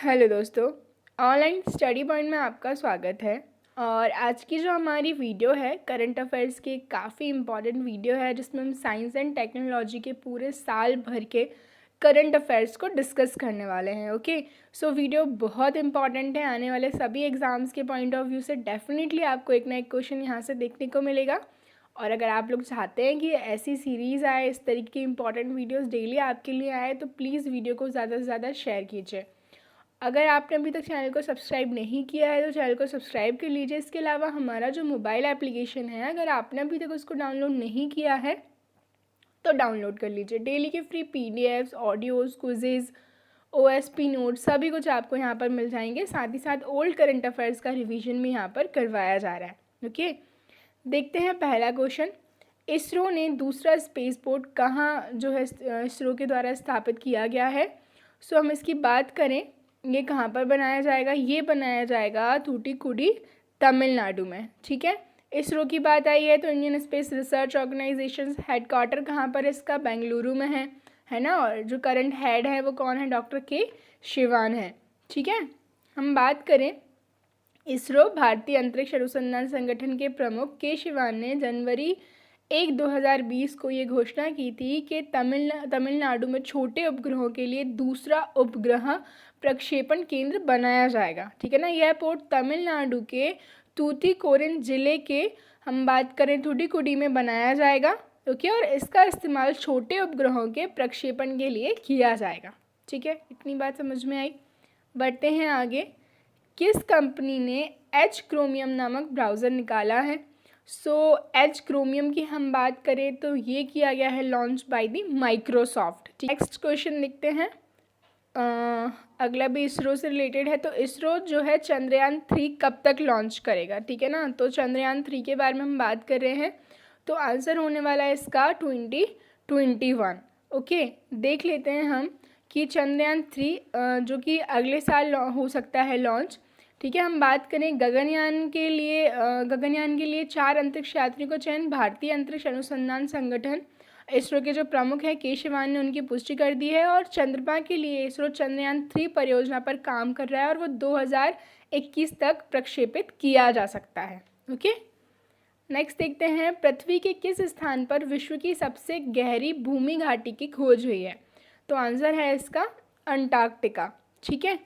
Hello दोस्तों, online study point में आपका स्वागत है। और आज की जो हमारी वीडियो है करंट अफेयर्स की काफ़ी इम्पॉर्टेंट वीडियो है, जिसमें हम साइंस एंड टेक्नोलॉजी के पूरे साल भर के करंट अफेयर्स को डिस्कस करने वाले हैं। ओके, सो वीडियो बहुत इंपॉर्टेंट है। आने वाले सभी एग्ज़ाम्स के पॉइंट ऑफ व्यू से डेफिनेटली आपको एक ना एक क्वेश्चन यहाँ से देखने को मिलेगा। और अगर आप लोग चाहते हैं कि ऐसी सीरीज़ आए, इस तरीके की इंपॉर्टेंट वीडियोज़ डेली आपके लिए आए, तो प्लीज़ वीडियो को ज़्यादा से ज़्यादा शेयर कीजिए। अगर आपने अभी तक चैनल को सब्सक्राइब नहीं किया है तो चैनल को सब्सक्राइब कर लीजिए। इसके अलावा हमारा जो मोबाइल एप्लीकेशन है, अगर आपने अभी तक उसको डाउनलोड नहीं किया है तो डाउनलोड कर लीजिए। डेली के free PDFs, audios, quizzes, OSP notes सभी कुछ आपको यहाँ पर मिल जाएंगे। साथ ही साथ ओल्ड करंट अफेयर्स का रिवीजन भी यहाँ पर करवाया जा रहा है। ओके, देखते हैं पहला क्वेश्चन। इसरो ने दूसरा स्पेस पोर्ट कहाँ जो है इसरो के द्वारा स्थापित किया गया है। सो हम इसकी बात करें, ये कहाँ पर बनाया जाएगा? ये बनाया जाएगा थूथुकुडी, तमिलनाडु में। ठीक है, इसरो की बात आई है तो Indian space research organisation headquarter कहाँ पर इसका? बेंगलुरु में है ना। और जो करंट हेड है वो कौन है? डॉक्टर के शिवान है। ठीक है, हम बात करें इसरो भारतीय अंतरिक्ष अनुसंधान संगठन के प्रमुख के शिवान ने जनवरी 2020 को ये घोषणा की थी कि तमिलनाडु में छोटे उपग्रहों के लिए दूसरा उपग्रह प्रक्षेपण केंद्र बनाया जाएगा। ठीक है ना, यह पोर्ट तमिलनाडु के तूतीकोरिन जिले के, हम बात करें थूथुकुडी में बनाया जाएगा। ओके, और इसका इस्तेमाल छोटे उपग्रहों के प्रक्षेपण के लिए किया जाएगा। ठीक है, इतनी बात समझ में आई। बढ़ते हैं आगे। किस कंपनी ने एज क्रोमियम नामक ब्राउज़र निकाला है? सो एज क्रोमियम की हम बात करें तो ये किया गया है launch by the Microsoft. Next question देखते हैं। अगला भी इसरो से रिलेटेड है। तो इसरो जो है चंद्रयान 3 कब तक लॉन्च करेगा? ठीक है ना, तो चंद्रयान 3 के बारे में हम बात कर रहे हैं। तो आंसर होने वाला है इसका 2021। ओके, देख लेते हैं हम कि चंद्रयान 3 जो कि अगले साल हो सकता है लॉन्च। ठीक है, हम बात करें गगनयान के लिए 4 अंतरिक्ष यात्रियों का चयन भारतीय अंतरिक्ष अनुसंधान संगठन इसरो के जो प्रमुख है के शिवान ने उनकी पुष्टि कर दी है। और चंद्रमा के लिए इसरो चंद्रयान 3 परियोजना पर काम कर रहा है और वो 2021 तक प्रक्षेपित किया जा सकता है। ओके, नेक्स्ट देखते हैं। पृथ्वी के किस स्थान पर विश्व की सबसे गहरी भूमि घाटी की खोज हुई है? तो आंसर है इसका अंटार्कटिका। ठीक है,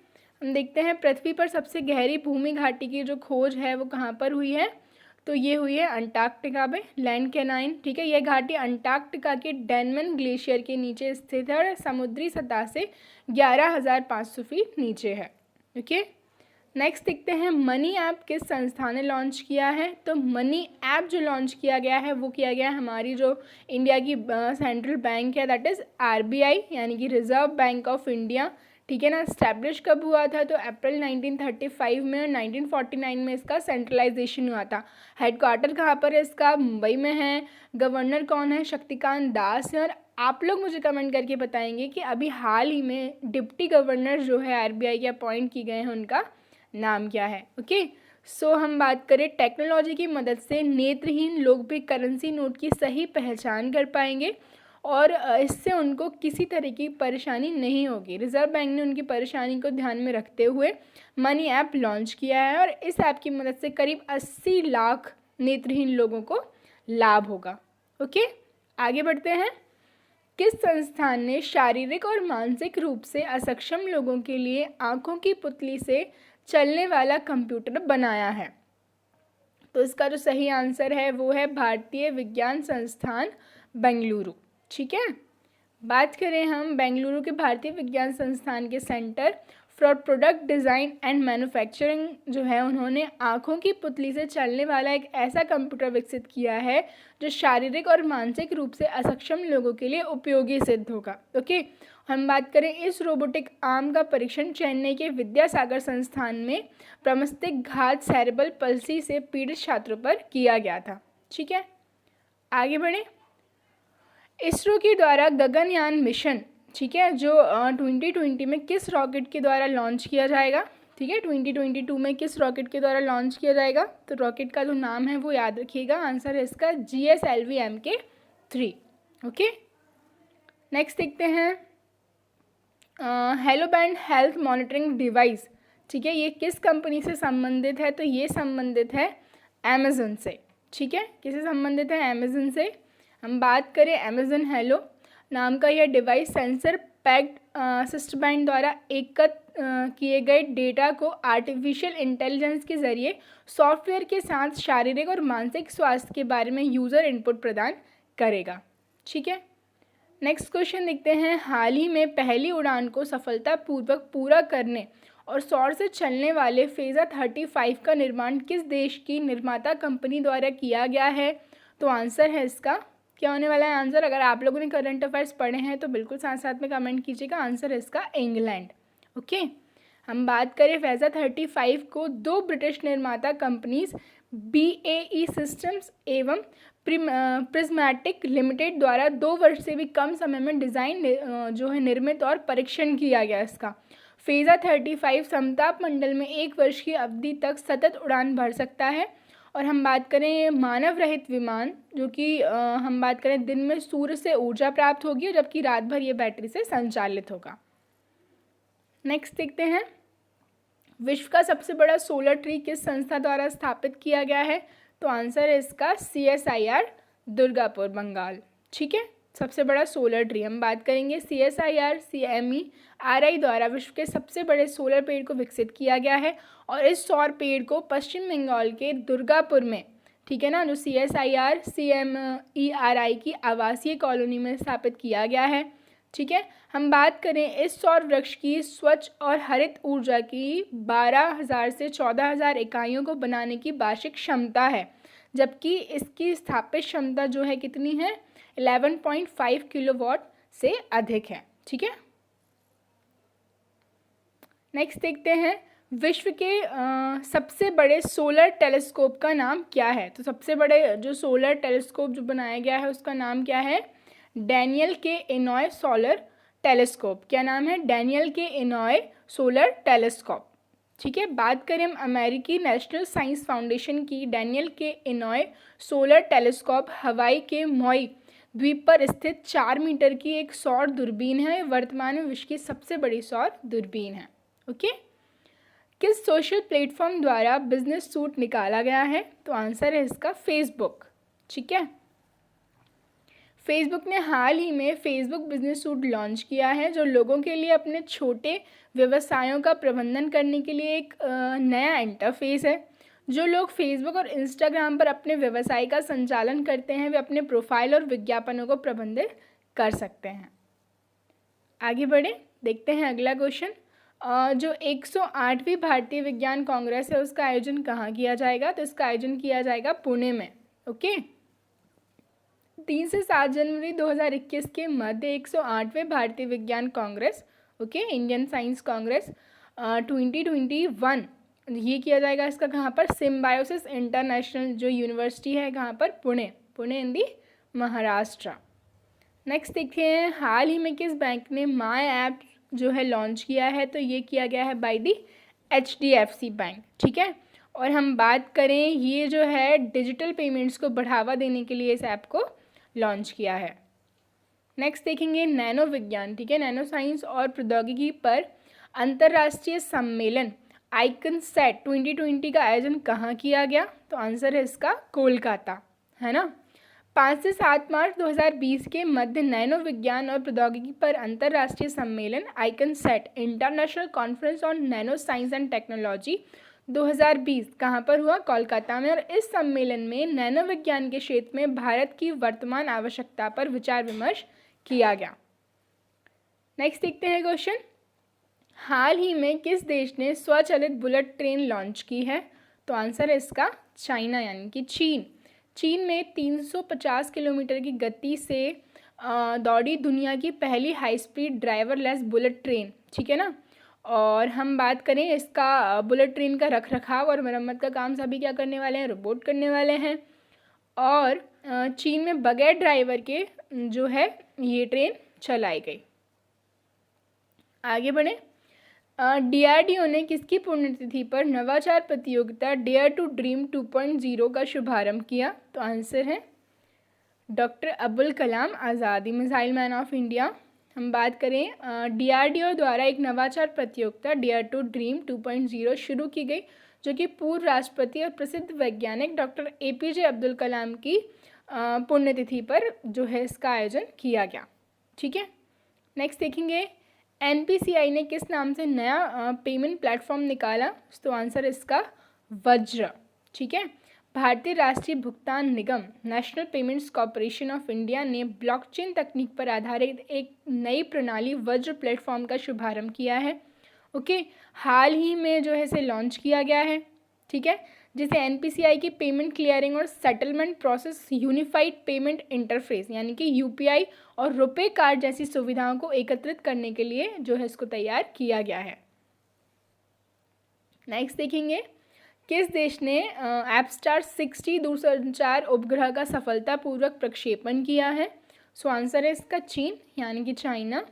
हम देखते हैं पृथ्वी पर सबसे गहरी भूमि घाटी की जो खोज है वो कहाँ पर हुई है? तो ये हुई है अंटार्कटिका में, लैंड कैनाइन। ठीक है, यह घाटी अंटार्कटिका के डेनमन ग्लेशियर के नीचे स्थित है और समुद्री सतह से 11,500 फीट नीचे है। ओके, नेक्स्ट देखते हैं। मनी ऐप किस संस्था ने लॉन्च किया है? तो मनी ऐप जो लॉन्च किया गया है वो किया गया है हमारी जो इंडिया की सेंट्रल बैंक है, दैट इज़ आरबीआई, यानी कि रिजर्व बैंक ऑफ इंडिया। ठीक है ना, स्टैब्लिश कब हुआ था? तो अप्रैल 1935 में, और 1949 में इसका सेंट्रलाइजेशन हुआ था। हेडक्वार्टर कहाँ पर है इसका? मुंबई में है। गवर्नर कौन है? शक्तिकांत दास है। और आप लोग मुझे कमेंट करके बताएंगे कि अभी हाल ही में डिप्टी गवर्नर जो है आरबीआई के अपॉइंट की गए हैं, उनका नाम क्या है? ओके, सो हम बात करें टेक्नोलॉजी की मदद से नेत्रहीन लोग भी करेंसी नोट की सही पहचान कर पाएंगे और इससे उनको किसी तरह की परेशानी नहीं होगी। रिजर्व बैंक ने उनकी परेशानी को ध्यान में रखते हुए मनी ऐप लॉन्च किया है और इस ऐप की मदद से करीब 80 लाख नेत्रहीन लोगों को लाभ होगा। ओके, आगे बढ़ते हैं। किस संस्थान ने शारीरिक और मानसिक रूप से असक्षम लोगों के लिए आंखों की पुतली से चलने वाला कंप्यूटर बनाया है? तो इसका जो सही आंसर है वो है भारतीय विज्ञान संस्थान बेंगलुरु। ठीक है, बात करें हम बेंगलुरु के भारतीय विज्ञान संस्थान के centre for product design and manufacturing जो है, उन्होंने आँखों की पुतली से चलने वाला एक ऐसा कंप्यूटर विकसित किया है जो शारीरिक और मानसिक रूप से असक्षम लोगों के लिए उपयोगी सिद्ध होगा। ओके, हम बात करें इस रोबोटिक आर्म का परीक्षण चेन्नई के विद्यासागर संस्थान में प्रमस्तिष्क घात सेरेब्रल पल्सी से पीड़ित छात्रों पर किया गया था। ठीक है, आगे बढ़ें। इसरो के द्वारा गगनयान मिशन, ठीक है, जो 2020 में किस रॉकेट के द्वारा लॉन्च किया जाएगा? ठीक है, 2022 में किस रॉकेट के द्वारा लॉन्च किया जाएगा? तो रॉकेट का जो नाम है वो याद रखिएगा। आंसर है इसका GSLV MK3। ओके, नेक्स्ट देखते हैं। Hello band health monitoring device, ठीक है, ये किस कंपनी से संबंधित है? तो ये संबंधित है अमेज़न से, ठीक है, किससे संबंधित है? अमेज़न से। हम बात करें अमेज़न हेलो नाम का यह डिवाइस सेंसर पैक्ड सिस्टबैंड द्वारा एकत्र किए गए डेटा को आर्टिफिशियल इंटेलिजेंस के ज़रिए सॉफ्टवेयर के साथ शारीरिक और मानसिक स्वास्थ्य के बारे में यूज़र इनपुट प्रदान करेगा, ठीक है। नेक्स्ट क्वेश्चन देखते हैं। हाल ही में पहली उड़ान को सफलतापूर्वक पूरा करने और सौर से चलने वाले फेज़ा 35 का निर्माण किस देश की निर्माता कंपनी द्वारा किया गया है? तो आंसर है इसका क्या होने वाला है आंसर? अगर आप लोगों ने करंट अफेयर्स पढ़े हैं तो बिल्कुल साथ साथ में कमेंट कीजिएगा। आंसर है इसका इंग्लैंड। ओके, हम बात करें फेज़ा 35 को दो ब्रिटिश निर्माता कंपनीज BAE सिस्टम्स एवं प्रिज्मेटिक लिमिटेड द्वारा 2 वर्ष से भी कम समय में डिज़ाइन जो है निर्मित और परीक्षण किया गया। इसका फेज़ा 35 समताप मंडल में 1 वर्ष की अवधि तक सतत उड़ान भर सकता है। और हम बात करें मानव रहित विमान, जो कि हम बात करें दिन में सूर्य से ऊर्जा प्राप्त होगी, जबकि रात भर ये बैटरी से संचालित होगा। नेक्स्ट देखते हैं। विश्व का सबसे बड़ा सोलर ट्री किस संस्था द्वारा स्थापित किया गया है? तो आंसर है इसका CSIR दुर्गापुर बंगाल, ठीक है, सबसे बड़ा सोलर ट्री। हम बात करेंगे CSIR CMERI द्वारा विश्व के सबसे बड़े सोलर पेड़ को विकसित किया गया है और इस सौर पेड़ को पश्चिम बंगाल के दुर्गापुर में, ठीक है ना, जो CSIR CMERI की आवासीय कॉलोनी में स्थापित किया गया है, ठीक है। हम बात करें इस सौर वृक्ष की स्वच्छ और हरित ऊर्जा की 12,000 से 14,000 इकाइयों को बनाने की वार्षिक क्षमता है, जबकि इसकी स्थापित क्षमता जो है कितनी है? 11.5 किलोवाट से अधिक है, ठीक है। नेक्स्ट देखते हैं। विश्व के सबसे बड़े सोलर टेलीस्कोप का नाम क्या है? तो सबसे बड़े जो सोलर टेलीस्कोप जो बनाया गया है उसका नाम क्या है? डैनियल के इनॉय सोलर टेलीस्कोप। क्या नाम है? डैनियल के इनॉय सोलर टेलीस्कोप, ठीक है। बात करें हम अमेरिकी नेशनल साइंस फाउंडेशन की, डैनियल के इनॉय सोलर टेलीस्कोप हवाई के मॉई द्वीप पर स्थित 4 मीटर की एक सौर दूरबीन है। वर्तमान में विश्व की सबसे बड़ी सौर दूरबीन है। ओके, किस सोशल प्लेटफॉर्म द्वारा बिजनेस सूट निकाला गया है? तो आंसर है इसका फेसबुक, ठीक है। फेसबुक ने हाल ही में फेसबुक बिजनेस सूट लॉन्च किया है, जो लोगों के लिए अपने छोटे व्यवसायों का प्रबंधन करने के लिए एक नया इंटरफेस है। जो लोग फेसबुक और इंस्टाग्राम पर अपने व्यवसाय का संचालन करते हैं वे अपने प्रोफाइल और विज्ञापनों को प्रबंधित कर सकते हैं। आगे बढ़े, देखते हैं अगला क्वेश्चन। जो 108वीं भारतीय विज्ञान कांग्रेस है उसका आयोजन कहाँ किया जाएगा? तो इसका आयोजन किया जाएगा पुणे में। ओके, 3 से 7 जनवरी 2021 के मध्य 108वें भारतीय विज्ञान Congress, okay, Indian science Congress 2021 ये किया जाएगा। इसका कहाँ पर? सिम्बायोसिस इंटरनेशनल जो यूनिवर्सिटी है कहाँ पर? पुणे, पुणे इन दी महाराष्ट्र। नेक्स्ट देखते हैं, हाल ही में किस बैंक ने माई ऐप जो है लॉन्च किया है? तो ये किया गया है बाय दी HDFC बैंक, ठीक है। और हम बात करें, ये जो है डिजिटल पेमेंट्स को बढ़ावा देने के लिए इस ऐप को लॉन्च किया है। नेक्स्ट देखेंगे नैनो विज्ञान, ठीक है, नैनो साइंस और प्रौद्योगिकी पर अंतर्राष्ट्रीय सम्मेलन आइकनसेट 2020 का आयोजन कहाँ किया गया? तो आंसर है इसका कोलकाता, है ना। 5 से 7 मार्च 2020 के मध्य नैनो विज्ञान और प्रौद्योगिकी पर अंतर्राष्ट्रीय सम्मेलन ICONSAT international conference on nano science and technology 2020 कहाँ पर हुआ? कोलकाता में। और इस सम्मेलन में नैनो विज्ञान के क्षेत्र में भारत की वर्तमान आवश्यकता पर विचार विमर्श किया गया। नेक्स्ट देखते हैं क्वेश्चन, हाल ही में किस देश ने स्वचालित बुलेट ट्रेन लॉन्च की है? तो आंसर है इसका चाइना, यानी कि चीन। चीन में 350 किलोमीटर की गति से दौड़ी दुनिया की पहली high speed driverless bullet train, ठीक है ना। और हम बात करें इसका बुलेट ट्रेन का रखरखाव और मरम्मत का काम सभी क्या करने वाले हैं? रोबोट करने वाले हैं। और चीन में बगैर ड्राइवर के जो है ये ट्रेन चलाई गई। आगे बढ़े, DRDO ने किसकी पुण्यतिथि पर नवाचार प्रतियोगिता डेयर टू ड्रीम 2.0 का शुभारंभ किया? तो आंसर है doctor Abdul Kalam Azad, missile man of India, हम बात करें DRDO द्वारा एक नवाचार प्रतियोगिता डेयर टू ड्रीम 2.0 शुरू की गई, जो कि पूर्व राष्ट्रपति और प्रसिद्ध वैज्ञानिक डॉक्टर APJ अब्दुल कलाम की पुण्यतिथि पर जो है इसका आयोजन किया गया। ठीक है, नेक्स्ट देखेंगे NPCI ने किस नाम से नया पेमेंट प्लेटफॉर्म निकाला? तो आंसर इसका वज्र। ठीक है, भारतीय राष्ट्रीय भुगतान निगम national payments corporation of India ने ब्लॉकचेन तकनीक पर आधारित एक नई प्रणाली वज्र प्लेटफॉर्म का शुभारंभ किया है। ओके, हाल ही में जो है इसे लॉन्च किया गया है। ठीक है, जिसे NPCI की पेमेंट क्लियरिंग और settlement process unified payment interface यानी कि UPI और रुपे कार्ड जैसी सुविधाओं को एकत्रित करने के लिए जो है इसको तैयार किया गया है। नेक्स्ट देखेंगे किस देश ने एपस्टार 60 दूरसंचार उपग्रह का सफलतापूर्वक प्रक्षेपण किया है? सो आंसर है इसका चीन यानी कि चाइना।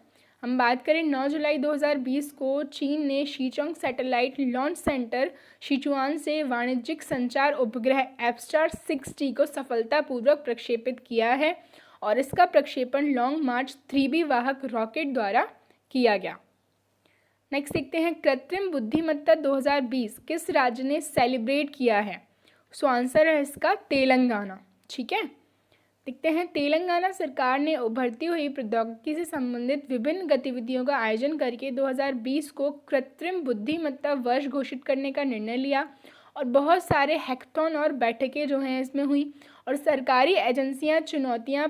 हम बात करें 9 जुलाई 2020 को चीन ने शीचोंग सैटेलाइट लॉन्च सेंटर सिचुआन से वाणिज्यिक संचार उपग्रह एपस्टार 60 को सफलतापूर्वक प्रक्षेपित किया है और इसका प्रक्षेपण लॉन्ग मार्च 3B वाहक रॉकेट द्वारा किया गया। नेक्स्ट देखते हैं कृत्रिम बुद्धिमत्ता 2020 किस राज्य ने सेलिब्रेट किया है? सो आंसर है इसका तेलंगाना। ठीक है, देखते हैं तेलंगाना सरकार ने उभरती हुई प्रौद्योगिकी से संबंधित विभिन्न गतिविधियों का आयोजन करके 2020 को कृत्रिम बुद्धिमत्ता वर्ष घोषित करने का निर्णय लिया और बहुत सारे हैकाथॉन और बैठकें जो हैं इसमें हुई और सरकारी एजेंसियां चुनौतियां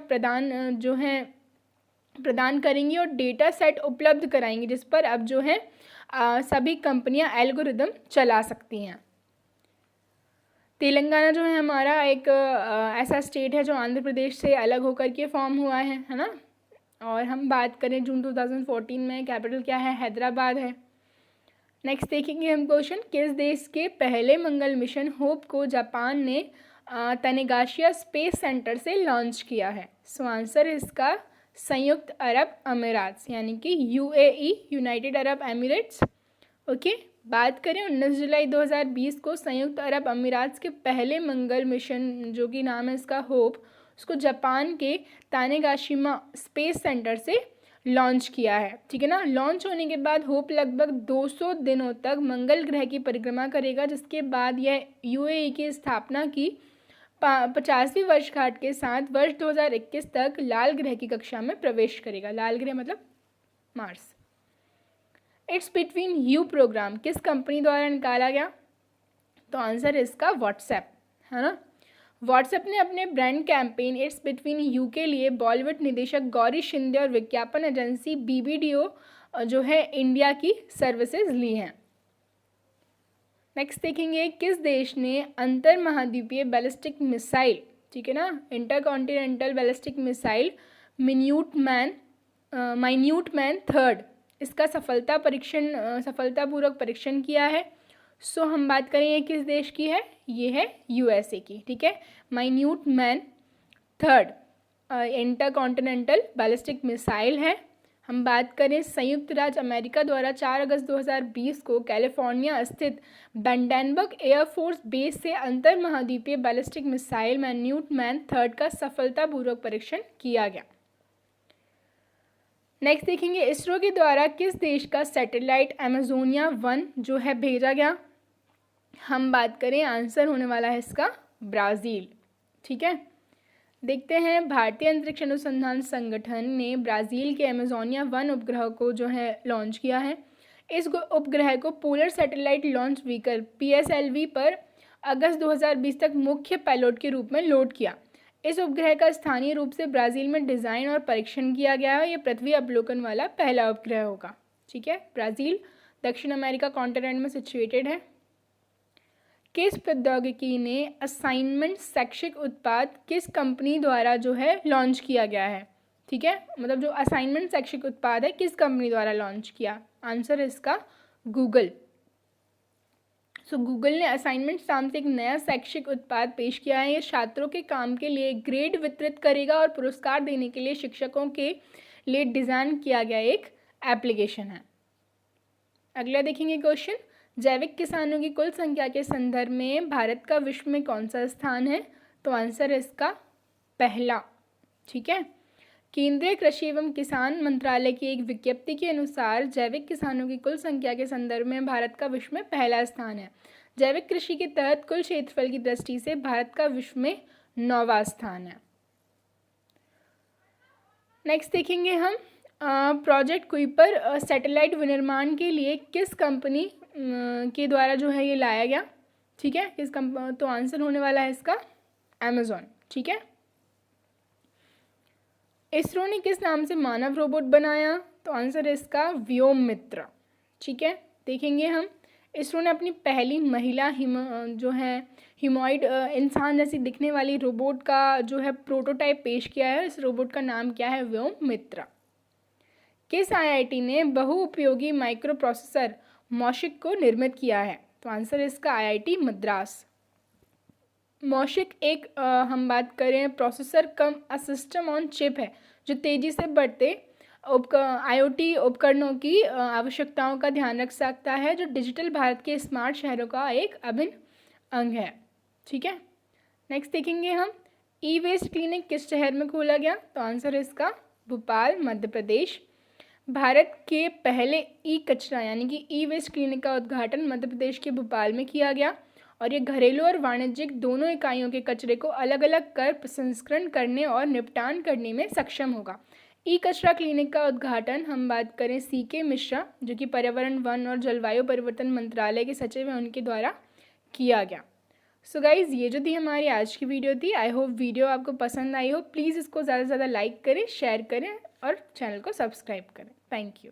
प्रदान करेंगी और डेटा सेट उपलब्ध कराएंगी जिस पर अब जो है सभी कंपनियां एल्गोरिदम चला सकती हैं। तेलंगाना जो है हमारा एक ऐसा स्टेट है जो आंध्र प्रदेश से अलग होकर के फॉर्म हुआ है ना। और हम बात करें जून 2014 में कैपिटल क्या है? हैदराबाद है। नेक्स्ट देखेंगे हम क्वेश्चन किस देश के पहले मंगल मिशन होप को जापान ने तनेगाशिया स्पेस सेंटर से लॉन्च किया है? सो आंसर इसका संयुक्त अरब अमीरात यानी कि UAE United Arab Emirates. Okay, बात करें 19 जुलाई 2020 को संयुक्त अरब अमीरात के पहले मंगल मिशन जो कि नाम है इसका होप, उसको जापान के तानेगाशिमा स्पेस सेंटर से लॉन्च किया है। ठीक है ना। लॉन्च होने के बाद होप लगभग 200 दिनों तक मंगल ग्रह की परिक्रमा करेगा, जिसके बाद यह UAE की स्थापना की 50वीं वर्षगांठ के साथ वर्ष 2021 तक लाल ग्रह की कक्षा में प्रवेश करेगा। लाल ग्रह मतलब Mars. It's between you programme किस कंपनी द्वारा निकाला गया? तो आंसर इसका व्हाट्सएप है ना। व्हाट्सएप ने अपने brand campaign it's between you के लिए बॉलीवुड निदेशक गौरी शिंदे और विज्ञापन एजेंसी BBDO जो है इंडिया की सर्विसेज ली हैं। नेक्स्ट देखेंगे किस देश ने अंतर महाद्वीपीय बैलिस्टिक मिसाइल, ठीक है ना, intercontinental ballistic missile minute man third, इसका सफलतापूर्वक परीक्षण किया है। सो हम बात करें ये किस देश की है? ये है USA की। ठीक है, minute man third intercontinental ballistic missile है। हम बात करें संयुक्त राज्य अमेरिका द्वारा 4 अगस्त 2020 को कैलिफोर्निया स्थित बैंडेनबर्ग एयरफोर्स बेस से अंतर महाद्वीपीय ballistic missile minute man third का सफलतापूर्वक परीक्षण किया गया। नेक्स्ट देखेंगे इसरो के द्वारा किस देश का सैटेलाइट अमेजोनिया 1 जो है भेजा गया? हम बात करें आंसर होने वाला है इसका ब्राज़ील। ठीक है, देखते हैं भारतीय अंतरिक्ष अनुसंधान संगठन ने ब्राज़ील के अमेजोनिया 1 उपग्रह को जो है लॉन्च किया है। इस उपग्रह को polar satellite launch vehicle PSLV पर अगस्त 2020 तक मुख्य पेलोड के रूप में लोड किया। इस उपग्रह का स्थानीय रूप से ब्राज़ील में डिज़ाइन और परीक्षण किया गया है। यह पृथ्वी अवलोकन वाला पहला उपग्रह होगा। ठीक है, ब्राज़ील दक्षिण अमेरिका कॉन्टिनेंट में सिचुएटेड है। किस प्रौद्योगिकी ने असाइनमेंट शैक्षिक उत्पाद किस कंपनी द्वारा जो है लॉन्च किया गया है? ठीक है, मतलब जो असाइनमेंट शैक्षिक उत्पाद है किस कंपनी द्वारा लॉन्च किया? आंसर है इसका गूगल। सो गूगल ने असाइनमेंट नाम से एक नया शैक्षिक उत्पाद पेश किया है। ये छात्रों के काम के लिए ग्रेड वितरित करेगा और पुरस्कार देने के लिए शिक्षकों के लिए डिज़ाइन किया गया एक एप्लीकेशन है। अगला देखेंगे क्वेश्चन, जैविक किसानों की कुल संख्या के संदर्भ में भारत का विश्व में कौन सा स्थान है? तो आंसर है इसका पहला। ठीक है, केंद्रीय कृषि एवं किसान मंत्रालय की एक विज्ञप्ति के अनुसार जैविक किसानों की कुल संख्या के संदर्भ में भारत का विश्व में पहला स्थान है। जैविक कृषि के तहत कुल क्षेत्रफल की दृष्टि से भारत का विश्व में 9वां स्थान है। नेक्स्ट देखेंगे हम प्रोजेक्ट कुइपर सैटेलाइट विनिर्माण के लिए किस कंपनी के द्वारा जो है ये लाया गया, ठीक है। तो आंसर होने वाला है इसका अमेज़ॉन, ठीक है। इसरो ने किस नाम से मानव रोबोट बनाया, तो आंसर है इसका व्योम मित्र, ठीक है। देखेंगे हम इसरो ने अपनी पहली महिला जो है ह्यूमॉइड इंसान जैसी दिखने वाली रोबोट का जो है प्रोटोटाइप पेश किया है। इस रोबोट का नाम क्या है, व्योम मित्र। किस आईआईटी ने बहुउपयोगी माइक्रो प्रोसेसर मॉशिक को निर्मित किया है, तो आंसर है इसका आईआईटी मद्रास। मॉशिक एक हम बात करें processor come system on chip है जो तेज़ी से बढ़ते आईओटी उपकरणों की आवश्यकताओं का ध्यान रख सकता है, जो डिजिटल भारत के स्मार्ट शहरों का एक अभिन्न अंग है, ठीक है। नेक्स्ट देखेंगे हम ई वेस्ट क्लिनिक किस शहर में खोला गया, तो आंसर है इसका भोपाल, मध्य प्रदेश। भारत के पहले ई कचरा यानी कि ई वेस्ट क्लिनिक का उद्घाटन मध्य प्रदेश के भोपाल में किया गया और ये घरेलू और वाणिज्यिक दोनों इकाइयों के कचरे को अलग अलग कर प्रसंस्करण करने और निपटान करने में सक्षम होगा। ई कचरा क्लिनिक का उद्घाटन हम बात करें सीके मिश्रा जो कि पर्यावरण, वन और जलवायु परिवर्तन मंत्रालय के सचिव हैं, उनके द्वारा किया गया। सो गाइज़, ये जो थी हमारी आज की वीडियो थी। आई होप वीडियो आपको पसंद आई हो। प्लीज़ इसको ज़्यादा से ज़्यादा लाइक करें, शेयर करें और चैनल को सब्सक्राइब करें। Thank you.